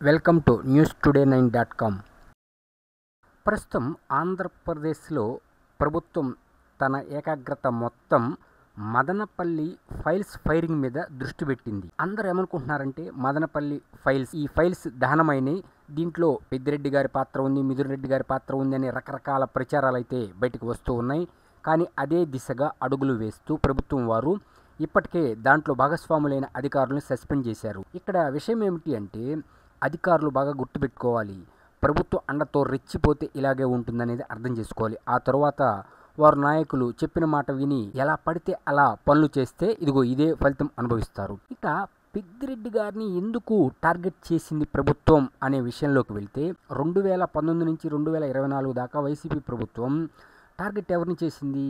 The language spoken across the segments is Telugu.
Welcome to newstoday9.com. ప్రస్తుతం ఆంధ్రప్రదేశ్లో ప్రభుత్వం తన ఏకాగ్రత మొత్తం మదనపల్లి ఫైల్స్ ఫైరింగ్ మీద దృష్టి పెట్టింది. అందరూ ఏమనుకుంటున్నారంటే మదనపల్లి ఈ ఫైల్స్ దహనమైనవి, దీంట్లో పెద్దిరెడ్డి గారి పాత్ర ఉంది, మిథున్ రెడ్డి గారి పాత్ర ఉంది అనే రకరకాల ప్రచారాలు అయితే బయటకు వస్తూ ఉన్నాయి. కానీ అదే దిశగా అడుగులు వేస్తూ ప్రభుత్వం వారు ఇప్పటికే దాంట్లో భాగస్వాములైన అధికారులను సస్పెండ్ చేశారు. ఇక్కడ విషయం ఏమిటి అంటే అధికారులు బాగా గుర్తుపెట్టుకోవాలి. ప్రభుత్వం అండతో రెచ్చిపోతే ఇలాగే ఉంటుందనేది అర్థం చేసుకోవాలి. ఆ తర్వాత వారు నాయకులు చెప్పిన మాట విని ఎలా పడితే అలా పనులు చేస్తే ఇదే ఫలితం అనుభవిస్తారు. ఇక పెద్దిరెడ్డి గారిని ఎందుకు టార్గెట్ చేసింది ప్రభుత్వం అనే విషయంలోకి వెళ్తే 2019 నుంచి 2024 దాకా వైసీపీ ప్రభుత్వం టార్గెట్ ఎవరిని చేసింది?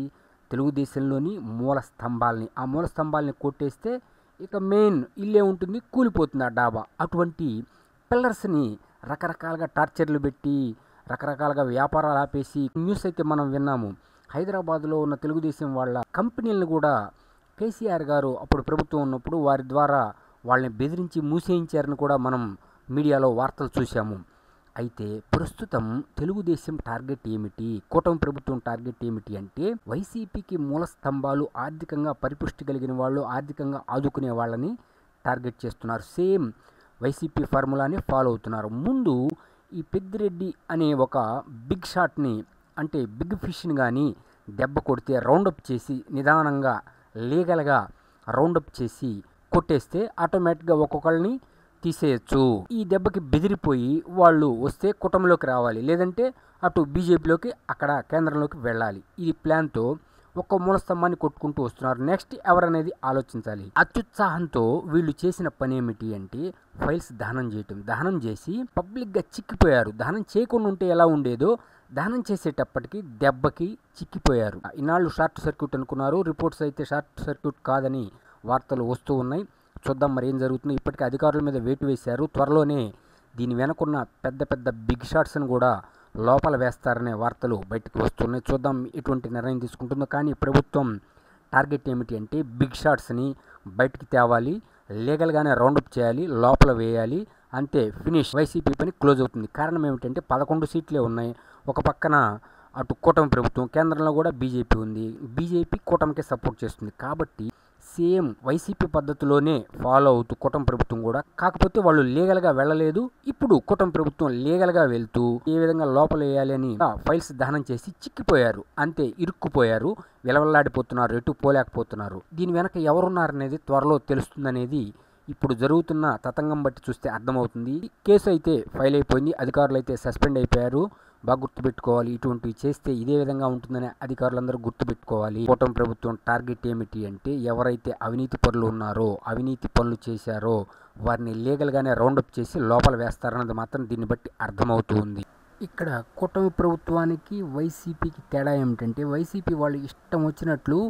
తెలుగుదేశంలోని మూల స్తంభాలని. ఆ మూల స్తంభాలని కొట్టేస్తే ఇక మెయిన్ ఇల్లే ఉంటుంది, కూలిపోతుంది ఆ డాబా. అటువంటి పిల్లర్స్ని రకరకాలుగా టార్చర్లు పెట్టి రకరకాలుగా వ్యాపారాలు ఆపేసి న్యూస్ అయితే మనం విన్నాము. హైదరాబాద్లో ఉన్న తెలుగుదేశం వాళ్ళ కంపెనీలను కూడా కేసీఆర్ గారు అప్పుడు ప్రభుత్వం ఉన్నప్పుడు వారి ద్వారా వాళ్ళని బెదిరించి మూసేయించారని కూడా మనం మీడియాలో వార్తలు చూసాము. అయితే ప్రస్తుతం తెలుగుదేశం టార్గెట్ ఏమిటి, కూటమి ప్రభుత్వం టార్గెట్ ఏమిటి అంటే వైసీపీకి మూల స్తంభాలు, ఆర్థికంగా పరిపుష్టి కలిగిన వాళ్ళు, ఆర్థికంగా ఆదుకునే వాళ్ళని టార్గెట్ చేస్తున్నారు. సేమ్ వైసీపీ ఫార్ములాని ఫాలో అవుతున్నారు. ముందు ఈ పెద్దిరెడ్డి అనే ఒక బిగ్ షాట్ని, అంటే బిగ్ ఫిష్ని కానీ దెబ్బ కొడితే రౌండప్ చేసి నిదానంగా లీగల్గా రౌండప్ చేసి కొట్టేస్తే ఆటోమేటిక్గా ఒక్కొక్కళ్ళని తీసేయచ్చు. ఈ దెబ్బకి బెదిరిపోయి వాళ్ళు వస్తే కుటుంబంలోకి రావాలి, లేదంటే అటు బీజేపీలోకి అక్కడ కేంద్రంలోకి వెళ్ళాలి. ఈ ప్లాన్తో ఒక్క మూల స్తంభాన్ని కొట్టుకుంటూ వస్తున్నారు. నెక్స్ట్ ఎవరనేది ఆలోచించాలి. అత్యుత్సాహంతో వీళ్ళు చేసిన పని ఏమిటి అంటే ఫైల్స్ దహనం చేయటం. దహనం చేసి పబ్లిక్గా చిక్కిపోయారు. దహనం చేయకుండా ఉంటే ఎలా ఉండేదో దహనం చేసేటప్పటికి దెబ్బకి చిక్కిపోయారు. ఇన్నాళ్ళు షార్ట్ సర్క్యూట్ అనుకున్నారు, రిపోర్ట్స్ అయితే షార్ట్ సర్క్యూట్ కాదని వార్తలు వస్తూ ఉన్నాయి. చూద్దాం మరి ఏం జరుగుతుందో. ఇప్పటికే అధికారుల మీద వేటు వేశారు. త్వరలోనే దీని వెనకున్న పెద్ద పెద్ద బిగ్ షాట్స్ని కూడా లోపల వేస్తారనే వార్తలు బయటకు వస్తున్నాయి. చూద్దాం ఎటువంటి నిర్ణయం తీసుకుంటుందో. కానీ ప్రభుత్వం టార్గెట్ ఏమిటి అంటే బిగ్ షాట్స్ని బయటికి తేవాలి, లీగల్గానే రౌండప్ చేయాలి, లోపల వేయాలి, అంతే, ఫినిష్. వైసీపీ పని క్లోజ్ అవుతుంది. కారణం ఏమిటంటే 11 సీట్లే ఉన్నాయి. ఒక పక్కన అటు కూటమి ప్రభుత్వం, కేంద్రంలో కూడా బీజేపీ ఉంది. బీజేపీ కూటమికే సపోర్ట్ చేస్తుంది. కాబట్టి సేమ్ వైసీపీ పద్ధతిలోనే ఫాలో అవుతూ కూటమి ప్రభుత్వం కూడా, కాకపోతే వాళ్ళు లీగల్గా వెళ్ళలేదు. ఇప్పుడు కూటమి ప్రభుత్వం లీగల్గా వెళ్తూ ఏ విధంగా లోపల వేయాలి అని ఫైల్స్ దహనం చేసి చిక్కిపోయారు. అంతే, ఇరుక్కుపోయారు, విలవల్లాడిపోతున్నారు, ఎటు పోలేకపోతున్నారు. దీని వెనక ఎవరున్నారనేది త్వరలో తెలుస్తుందనేది ఇప్పుడు జరుగుతున్న తతంగం బట్టి చూస్తే అర్థమవుతుంది. కేసు అయితే ఫైల్ అయిపోయింది, అధికారులు అయితే సస్పెండ్ అయిపోయారు. బాగా గుర్తుపెట్టుకోవాలి, ఇటువంటివి చేస్తే ఇదే విధంగా ఉంటుందని అధికారులందరూ గుర్తుపెట్టుకోవాలి. కూటమి ప్రభుత్వం టార్గెట్ ఏమిటి అంటే ఎవరైతే అవినీతి పరులు ఉన్నారో, అవినీతి పనులు చేశారో వారిని లీగల్గానే రౌండప్ చేసి లోపల వేస్తారన్నది మాత్రం దీన్ని బట్టి అర్థమవుతుంది. ఇక్కడ కూటమి ప్రభుత్వానికి వైసీపీకి తేడా ఏమిటంటే వైసీపీ వాళ్ళు ఇష్టం వచ్చినట్లు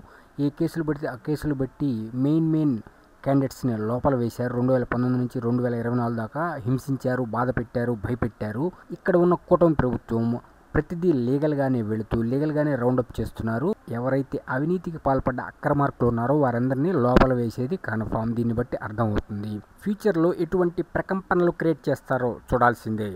ఏ కేసులు పడితే ఆ కేసులు బట్టి మెయిన్ క్యాండిడేట్స్ని లోపల వేశారు. 2019 నుంచి 2024 దాకా హింసించారు, బాధ పెట్టారు, భయపెట్టారు. ఇక్కడ ఉన్న కూటమి ప్రభుత్వం ప్రతిదీ లీగల్గానే వెళుతూ లీగల్గానే రౌండప్ చేస్తున్నారు. ఎవరైతే అవినీతికి పాల్పడ్డ అక్రమార్కులు ఉన్నారో వారందరినీ లోపల వేసేది కన్ఫామ్. దీన్ని బట్టి అర్థమవుతుంది. ఫ్యూచర్లో ఎటువంటి ప్రకంపనలు క్రియేట్ చేస్తారో చూడాల్సిందే.